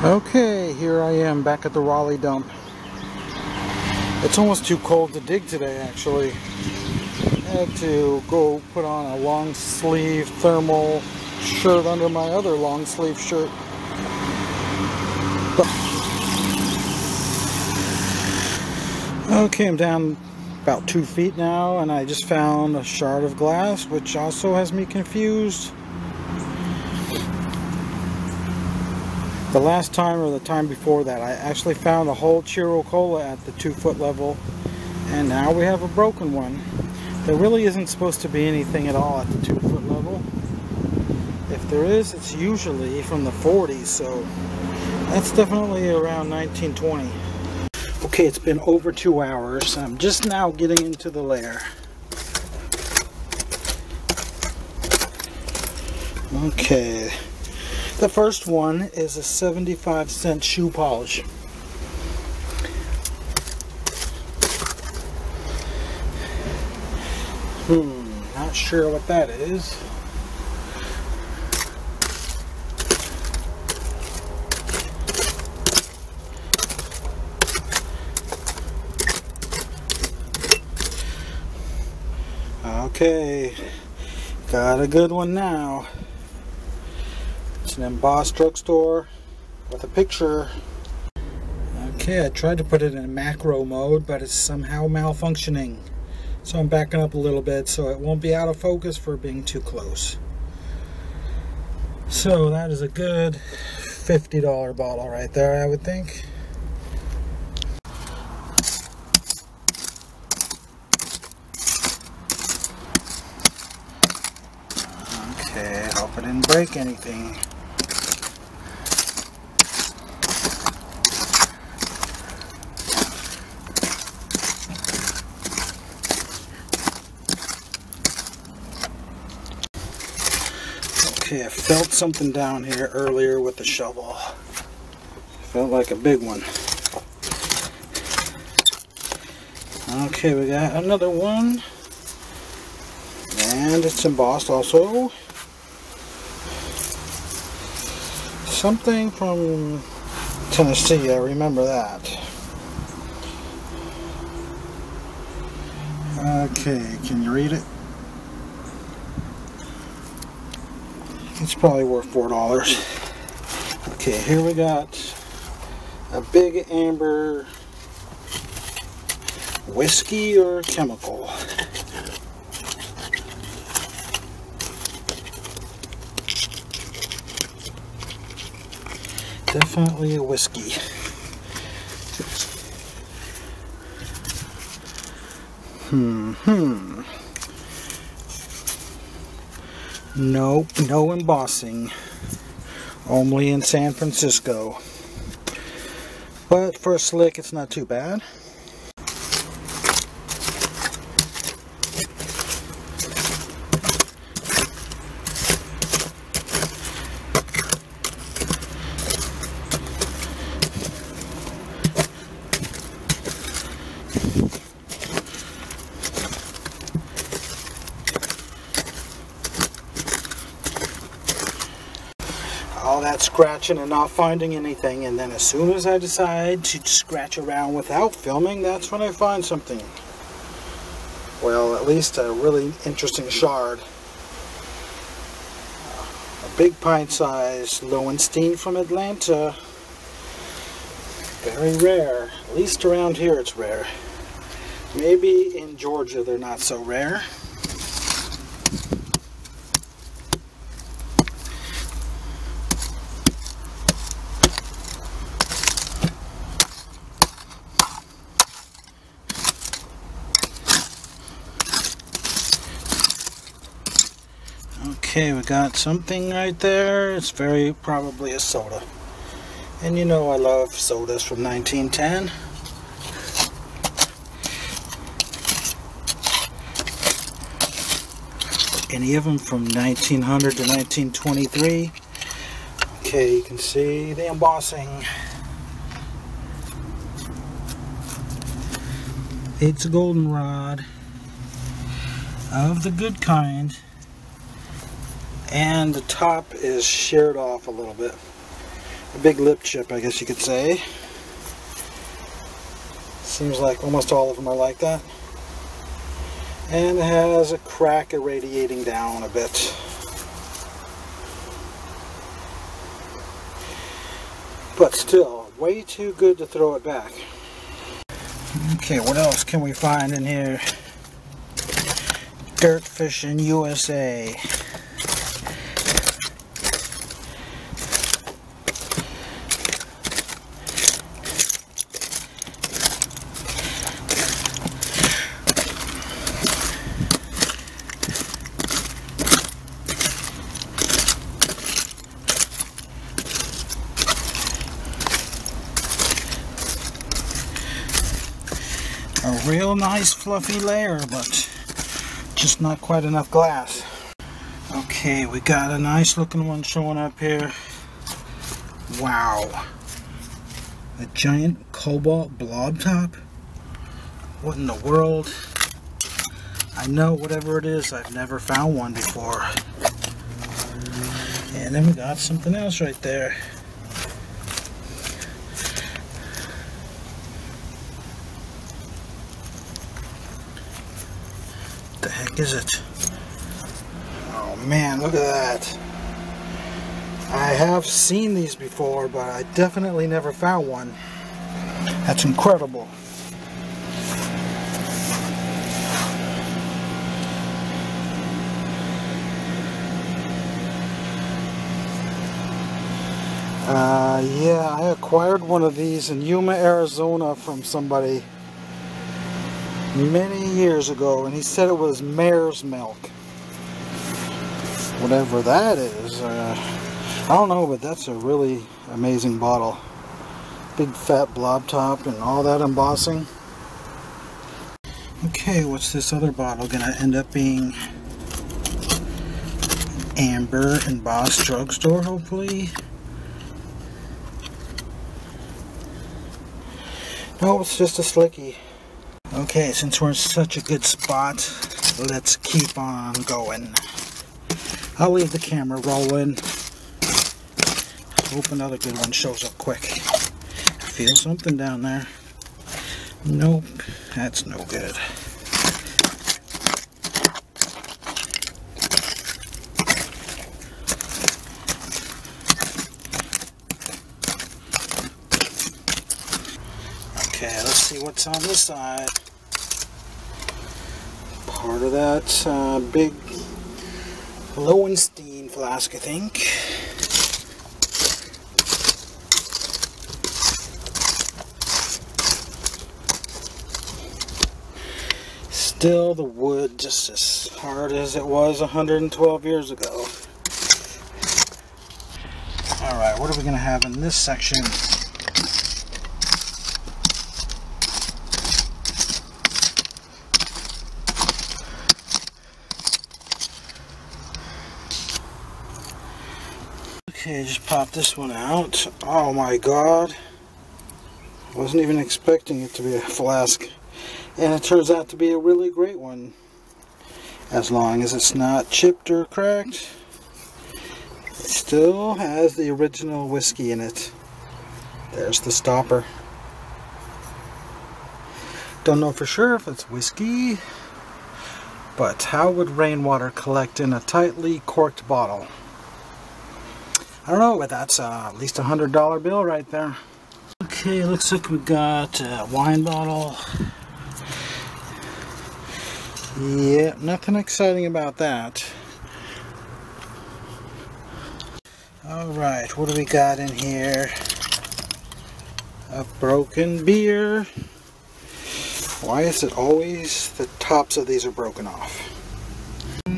Okay, here I am back at the Raleigh dump. It's almost too cold to dig today, actually. I had to go put on a long sleeve thermal shirt under my other long sleeve shirt. Okay, I'm down about 2 feet now, and I just found a shard of glass, which also has me confused. The last time or the time before that, I actually found a whole Chiro Cola at the 2-foot level, and now we have a broken one. There really isn't supposed to be anything at all at the 2-foot level. If there is, it's usually from the 40s, so that's definitely around 1920. Okay, it's been over 2 hours. I'm just now getting into the lair. Okay. The first one is a 75-cent shoe polish. Not sure what that is. Okay, got a good one now. It's an embossed drugstore with a picture. Okay, I tried to put it in macro mode, but it's somehow malfunctioning. So I'm backing up a little bit so it won't be out of focus for being too close. So that is a good $50 bottle right there, I would think. Okay, hope I didn't break anything. Okay, I felt something down here earlier with the shovel. Felt like a big one. Okay, we got another one. And it's embossed also. Something from Tennessee, I remember that. Okay, can you read it? It's probably worth $4. Okay, here we got a big amber whiskey or chemical. Definitely a whiskey. Nope, no embossing. Only in San Francisco. But for a slick, it's not too bad. All that scratching and not finding anything, and then as soon as I decide to scratch around without filming, that's when I find something. Well, at least a really interesting shard. A big pint size Lowenstein from Atlanta. Very rare. At least around here it's rare. Maybe in Georgia they're not so rare. Okay, we got something right there. It's very probably a soda. And you know I love sodas from 1910. Any of them from 1900 to 1923. Okay, you can see the embossing. It's a goldenrod of the good kind. And the top is sheared off a little bit. a big lip chip, I guess you could say. Seems like almost all of them are like that. And it has a crack irradiating down a bit. But still, way too good to throw it back. Okay, what else can we find in here? Dirt fishing USA. A real nice fluffy layer, but just not quite enough glass. Okay, we got a nice looking one showing up here. Wow. A giant cobalt blob top? What in the world? I know whatever it is, I've never found one before. And then we got something else right there. What the heck is it? Oh man, look at that. I have seen these before, but I definitely never found one. That's incredible. Yeah, I acquired one of these in Yuma, Arizona from somebody many years ago, and he said it was mare's milk. Whatever that is, I don't know, but that's a really amazing bottle. Big fat blob top and all that embossing. Okay, what's this other bottle gonna end up being? Amber embossed drugstore, hopefully. No, it's just a slicky. Okay, since we're in such a good spot, let's keep on going. I'll leave the camera rolling. Hope another good one shows up quick. I feel something down there. Nope, that's no good. Okay, let's see what's on this side. Part of that big Lowenstein flask, I think. Still the wood just as hard as it was 112 years ago. Alright, what are we going to have in this section? Okay, just pop this one out. Oh my god. Wasn't even expecting it to be a flask. And it turns out to be a really great one. As long as it's not chipped or cracked. It still has the original whiskey in it. There's the stopper. Don't know for sure if it's whiskey. But how would rainwater collect in a tightly corked bottle? I don't know, but that's at least a $100 bill right there. Okay, looks like we got a wine bottle. Yeah, nothing exciting about that. Alright, what do we got in here? A broken beer. Why is it always the tops of these are broken off?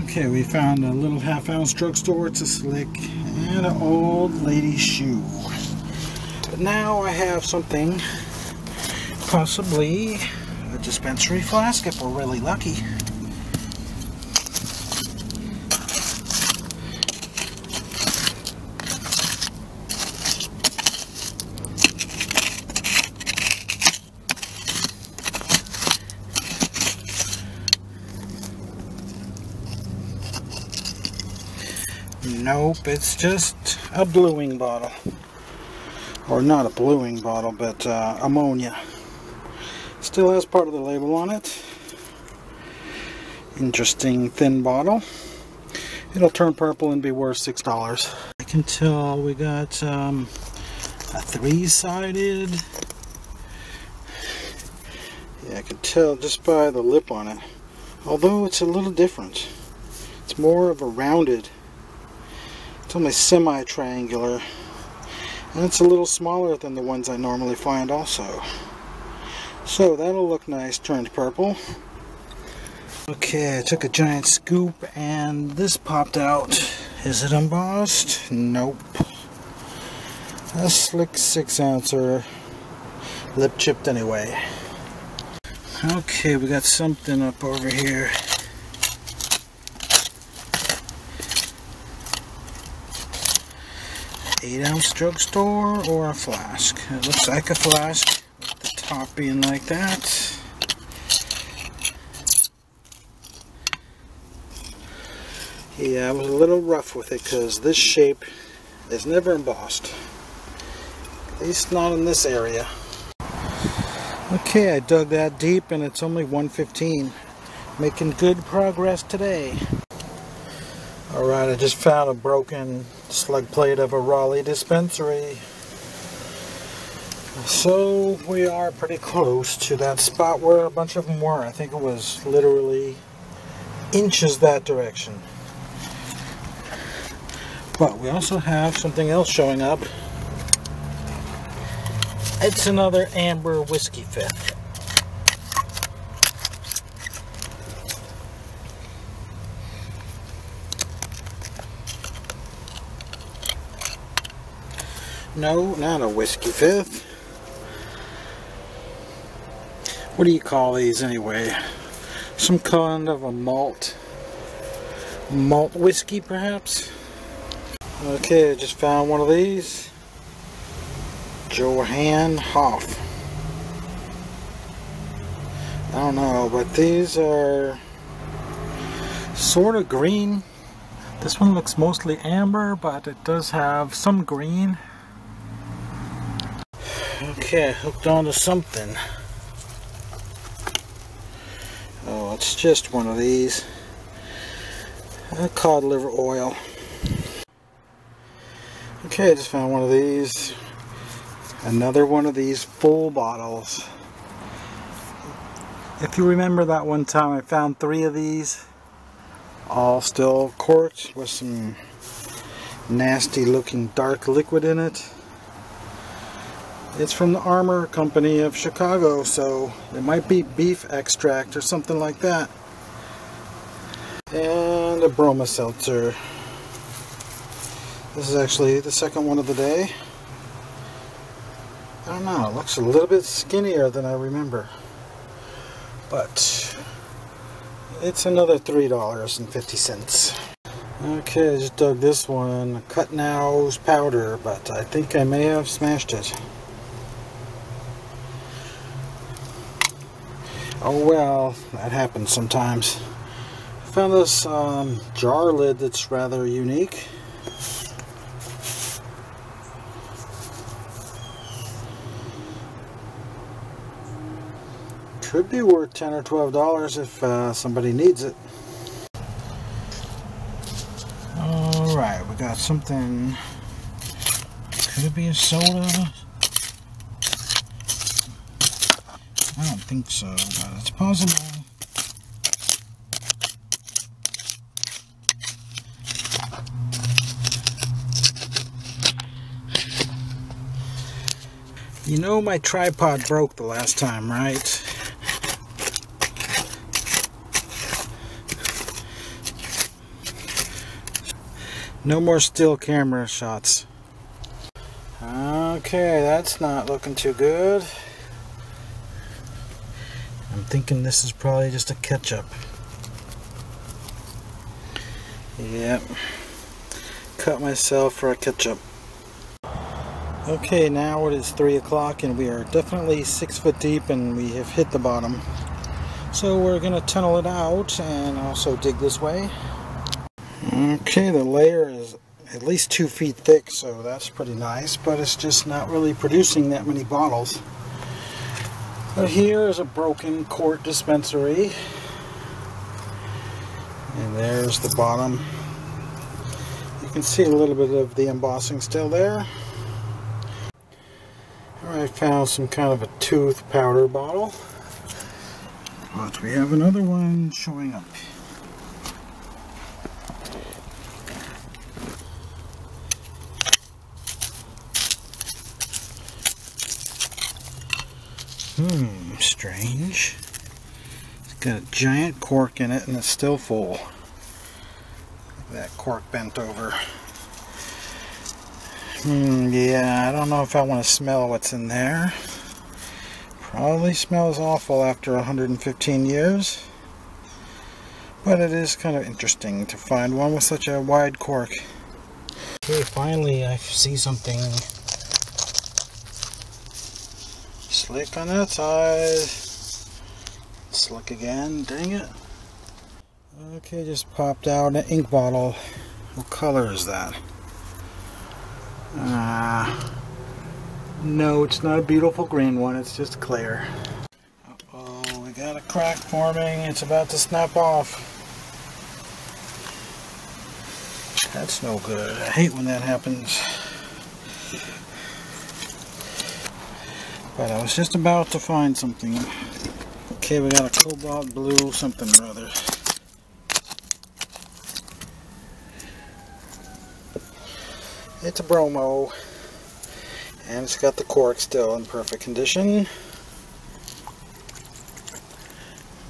Okay, we found a little half-ounce drugstore. It's a slick and an old lady's shoe. But now I have something, possibly a dispensary flask if we're really lucky. Nope, it's just a bluing bottle. Or not a bluing bottle, but ammonia. Still has part of the label on it. Interesting thin bottle. It'll turn purple and be worth $6. I can tell we got a 3-sided. Yeah, I can tell just by the lip on it. Although it's a little different. It's more of a rounded. It's only semi-triangular. And it's a little smaller than the ones I normally find also. So that'll look nice turned purple. Okay, I took a giant scoop and this popped out. Is it embossed? Nope. A slick 6-ouncer, lip chipped anyway. Okay, we got something up over here. Eight-ounce drugstore or a flask? It looks like a flask, with the top being like that. Yeah, I was a little rough with it because this shape is never embossed. At least not in this area. Okay, I dug that deep and it's only 1:15. Making good progress today. Alright, I just found a broken slug plate of a Raleigh dispensary. So we are pretty close to that spot where a bunch of them were. I think it was literally inches that direction. But we also have something else showing up. It's another amber whiskey fifth. No, not a whiskey fifth. What do you call these anyway? Some kind of a malt whiskey perhaps? Okay, I just found one of these. Johann Hoff. I don't know, but these are sort of green. This one looks mostly amber, but it does have some green. Okay, I hooked onto something. Oh, it's just one of these. Cod liver oil. Okay, I just found one of these. Another one of these full bottles. If you remember that one time I found 3 of these, all still corked with some nasty looking dark liquid in it. It's from the Armor Company of Chicago, so it might be beef extract or something like that. And a Broma seltzer. This is actually the second one of the day. I don't know, it looks a little bit skinnier than I remember. But it's another $3.50. Okay, I just dug this one. Cut Now's powder, but I think I may have smashed it. Oh well, that happens sometimes. I found this jar lid that's rather unique. Could be worth $10 or $12 if somebody needs it. Alright, we got something. Could it be a soda? I don't think so, but it's possible. You know my tripod broke the last time, right? No more still camera shots. Okay, that's not looking too good. I'm thinking this is probably just a ketchup. Yep. Cut myself for a ketchup. Okay, now it is 3 o'clock and we are definitely 6 foot deep and we have hit the bottom. So we're going to tunnel it out and also dig this way. Okay, the layer at least 2 feet thick, so that's pretty nice, but it's just not really producing that many bottles. But here is a broken quart dispensary, and there's the bottom. You can see a little bit of the embossing still there. I found some kind of a tooth powder bottle, but we have another one showing up. Strange. It's got a giant cork in it and it's still full. That cork bent over. Yeah, I don't know if I want to smell what's in there. Probably smells awful after 115 years. But it is kind of interesting to find one with such a wide cork. Okay, finally I see something. Slick on that side. Slick again, dang it. Okay, just popped out an ink bottle. What color is that? No, it's not a beautiful green one, it's just clear. Uh-oh, we got a crack forming. It's about to snap off. That's no good. I hate when that happens. But I was just about to find something. Okay, we got a cobalt blue something or other. It's a bromo, and it's got the cork still in perfect condition.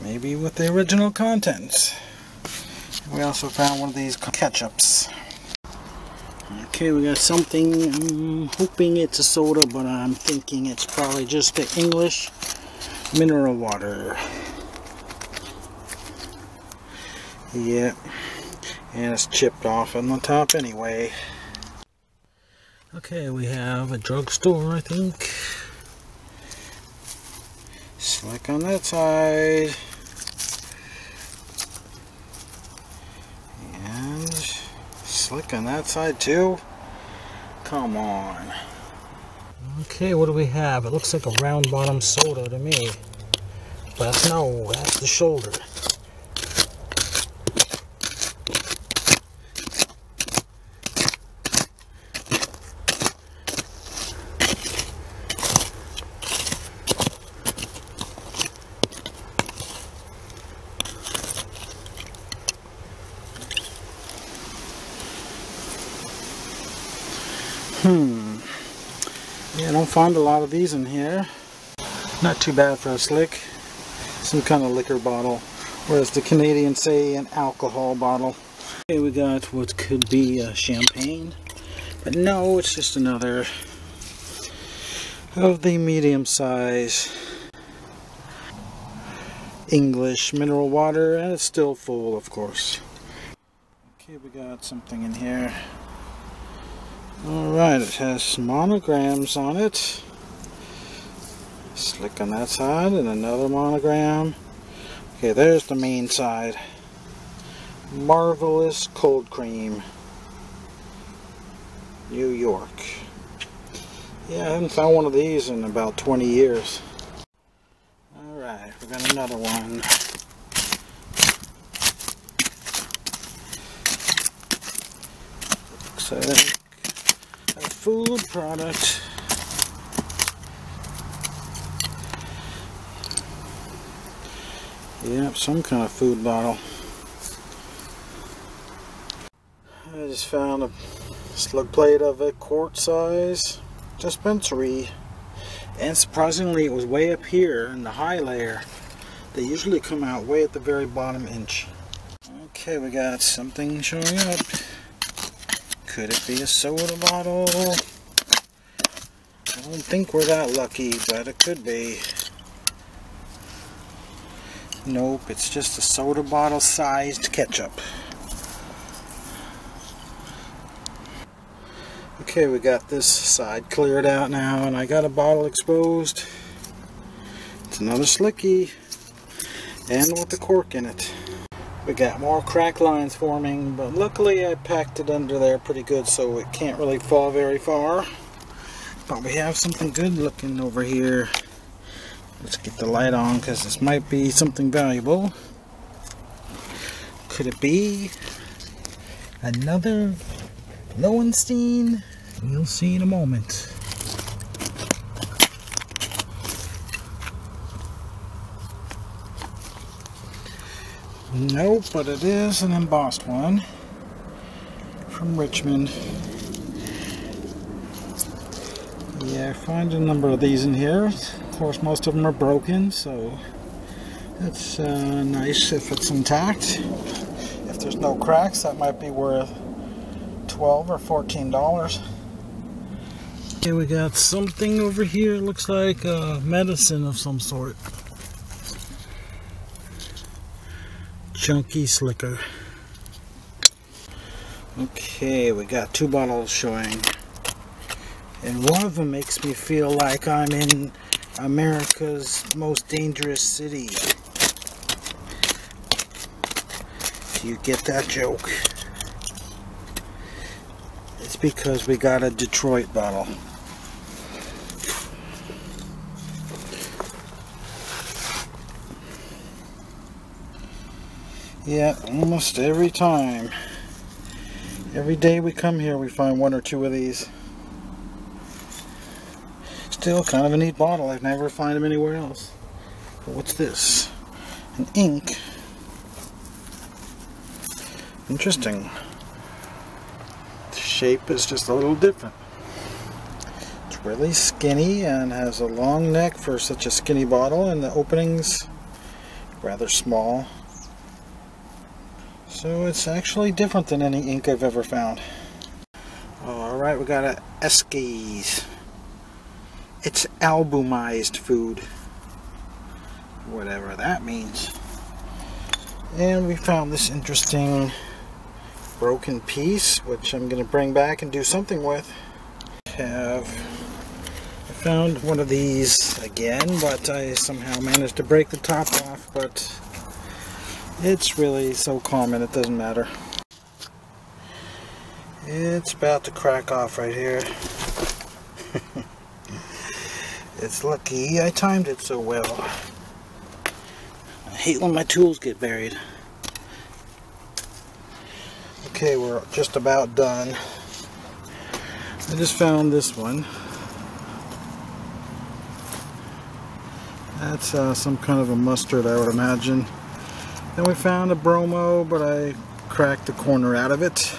Maybe with the original contents. We also found one of these ketchups. Okay, we got something. I'm hoping it's a soda, but I'm thinking it's probably just the English mineral water. Yep, and it's chipped off on the top anyway. Okay, we have a drugstore, I think. Slick on that side. And slick on that side too. Come on. Okay, what do we have? It looks like a round bottom soda to me. But no, that's the shoulder. Yeah, I don't find a lot of these in here. Not too bad for a slick. Some kind of liquor bottle. Whereas the Canadians say an alcohol bottle. Okay, we got what could be champagne. But no, it's just another of the medium size English mineral water. And it's still full, of course. Okay, we got something in here. Alright, it has monograms on it. Slick on that side and another monogram. Okay, there's the main side. Marvelous Cold Cream, New York. Yeah, I haven't found one of these in about 20 years. Alright, we got another one. Looks like a food product. Yep, some kind of food bottle. I just found a slug plate of a quart size dispensary, and surprisingly it was way up here in the high layer. They usually come out way at the very bottom inch. Okay, we got something showing up. Could it be a soda bottle? I don't think we're that lucky, but it could be. Nope, it's just a soda bottle sized ketchup. Okay, we got this side cleared out now, and I got a bottle exposed. It's another slicky, and with the cork in it. We got more crack lines forming, but luckily I packed it under there pretty good so it can't really fall very far. But we have something good looking over here. Let's get the light on because this might be something valuable. Could it be another Lowenstein? We'll see in a moment. Nope, but it is an embossed one from Richmond. Yeah, I find a number of these in here. Of course, most of them are broken, so that's nice if it's intact. If there's no cracks, that might be worth $12 or $14. Okay, we got something over here. Looks like medicine of some sort. Chunky slicker. Okay, we got 2 bottles showing. And one of them makes me feel like I'm in America's most dangerous city. Do you get that joke? It's because we got a Detroit bottle. Yeah, almost every time. Every day we come here we find 1 or 2 of these. Still kind of a neat bottle. I've never find them anywhere else. But what's this? An ink. Interesting. The shape is just a little different. It's really skinny and has a long neck for such a skinny bottle, and the opening's rather small. So it's actually different than any ink I've ever found. Alright, we got a Esquisse. It's albumized food. Whatever that means. And we found this interesting broken piece, which I'm going to bring back and do something with. I found one of these again, but I somehow managed to break the top off, but it's really so common it doesn't matter. It's about to crack off right here. It's lucky I timed it so well. I hate when my tools get buried. Okay, we're just about done. I just found this one. That's some kind of a mustard, I would imagine. Then we found a bromo, but I cracked the corner out of it.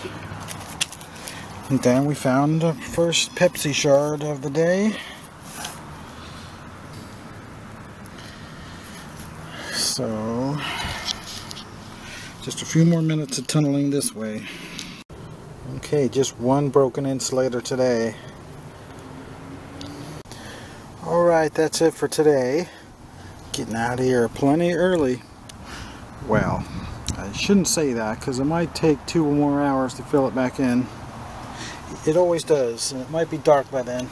And then we found the first Pepsi shard of the day. So, just a few more minutes of tunneling this way. Okay, just 1 broken insulator today. Alright, that's it for today. Getting out of here plenty early. Well, I shouldn't say that because it might take 2 more hours to fill it back in. It always does, and it might be dark by then.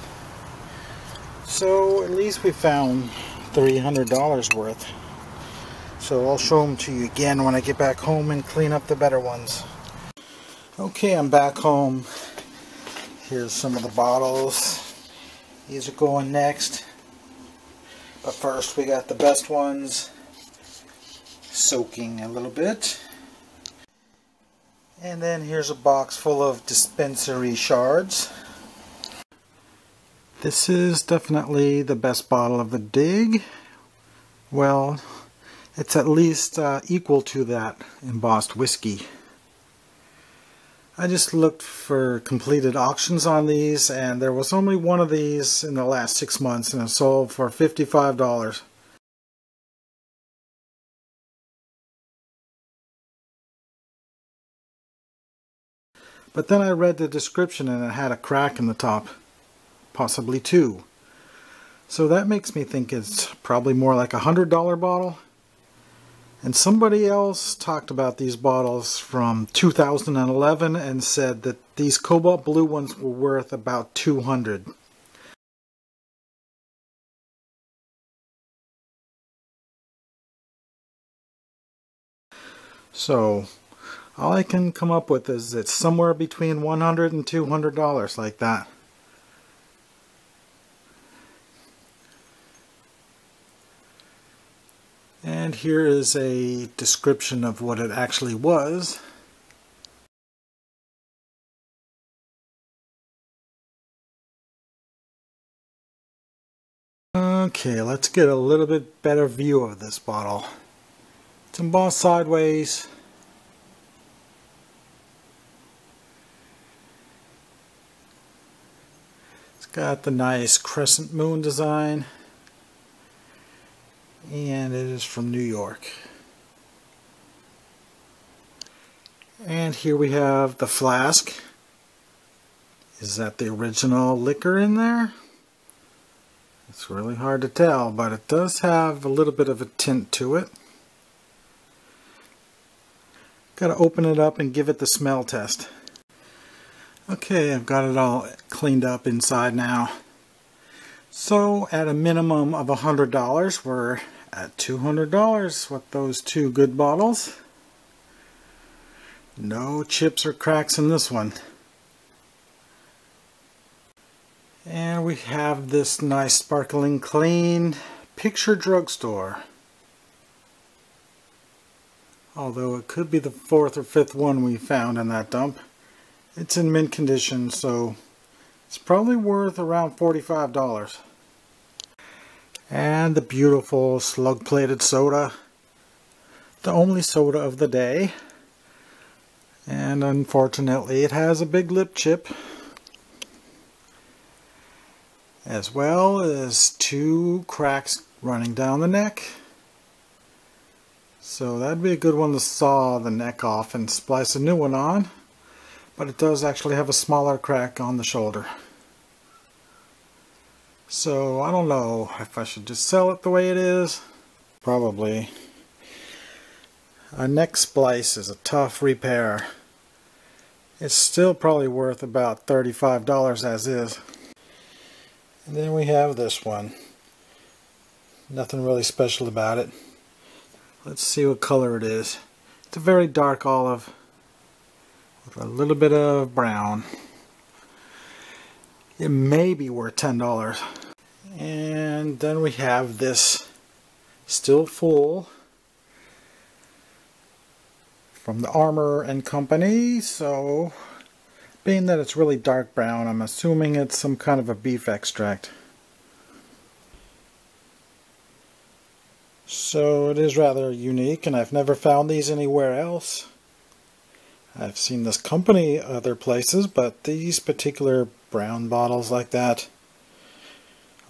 So at least we found $300 worth. So I'll show them to you again when I get back home and clean up the better ones. Okay, I'm back home. Here's some of the bottles. These are going next. But first we got the best ones soaking a little bit. And then here's a box full of dispensary shards. This is definitely the best bottle of the dig. Well, it's at least equal to that embossed whiskey. I just looked for completed auctions on these, and there was only one of these in the last 6 months, and it sold for $55. But then I read the description and it had a crack in the top, possibly 2. So that makes me think it's probably more like a $100 bottle. And somebody else talked about these bottles from 2011 and said that these cobalt blue ones were worth about $200. So all I can come up with is it's somewhere between $100 and $200 like that. And here is a description of what it actually was. Okay, let's get a little bit better view of this bottle. It's embossed sideways. It's got the nice crescent moon design. And it is from New York. And here we have the flask. Is that the original liquor in there? It's really hard to tell, but it does have a little bit of a tint to it. Got to open it up and give it the smell test. Okay, I've got it all cleaned up inside now. So at a minimum of $100, we're at $200 with those two good bottles. No chips or cracks in this one. And we have this nice sparkling clean picture drugstore. Although it could be the fourth or fifth one we found in that dump. It's in mint condition, so it's probably worth around $45. And the beautiful slug-plated soda. The only soda of the day. And unfortunately it has a big lip chip. As well as two cracks running down the neck. So that'd be a good one to saw the neck off and splice a new one on. But it does actually have a smaller crack on the shoulder. So I don't know if I should just sell it the way it is. Probably. A neck splice is a tough repair. It's still probably worth about $35 as is. And then we have this one. Nothing really special about it. Let's see what color it is. It's a very dark olive with a little bit of brown. It may be worth $10. And then we have this still full from the Armor and Company. So being that it's really dark brown, I'm assuming it's some kind of a beef extract. So it is rather unique, and I've never found these anywhere else. I've seen this company other places, but these particular brown bottles like that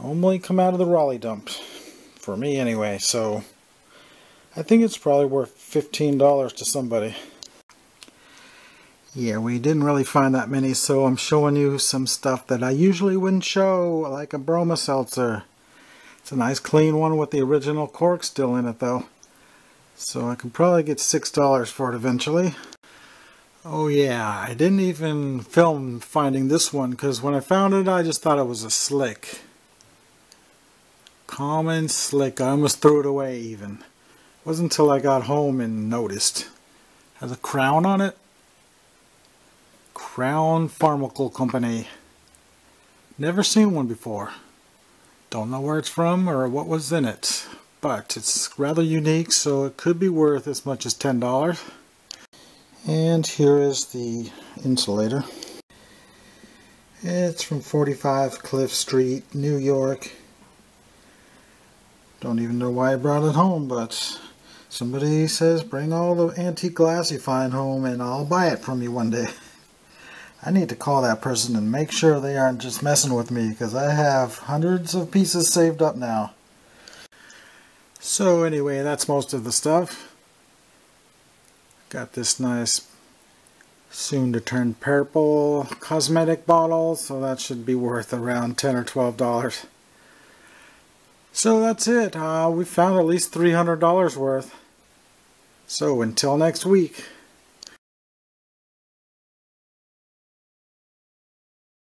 only come out of the Raleigh dump. For me anyway, so I think it's probably worth $15 to somebody. Yeah, we didn't really find that many, so I'm showing you some stuff that I usually wouldn't show, like a Broma seltzer. It's a nice clean one with the original cork still in it though. So I can probably get $6 for it eventually. Oh yeah, I didn't even film finding this one because when I found it I just thought it was a slick. Common slick. I almost threw it away even. It wasn't until I got home and noticed. It has a crown on it. Crown Pharmaceutical Company. Never seen one before. Don't know where it's from or what was in it. But it's rather unique, so it could be worth as much as $10. And here is the insulator. It's from 45 Cliff Street, New York. Don't even know why I brought it home, but somebody says bring all the antique glass you find home and I'll buy it from you one day. I need to call that person and make sure they aren't just messing with me, because I have hundreds of pieces saved up now. So anyway, that's most of the stuff. Got this nice soon to turn purple cosmetic bottle, so that should be worth around $10 or $12. So that's it. We found at least $300 worth. So until next week.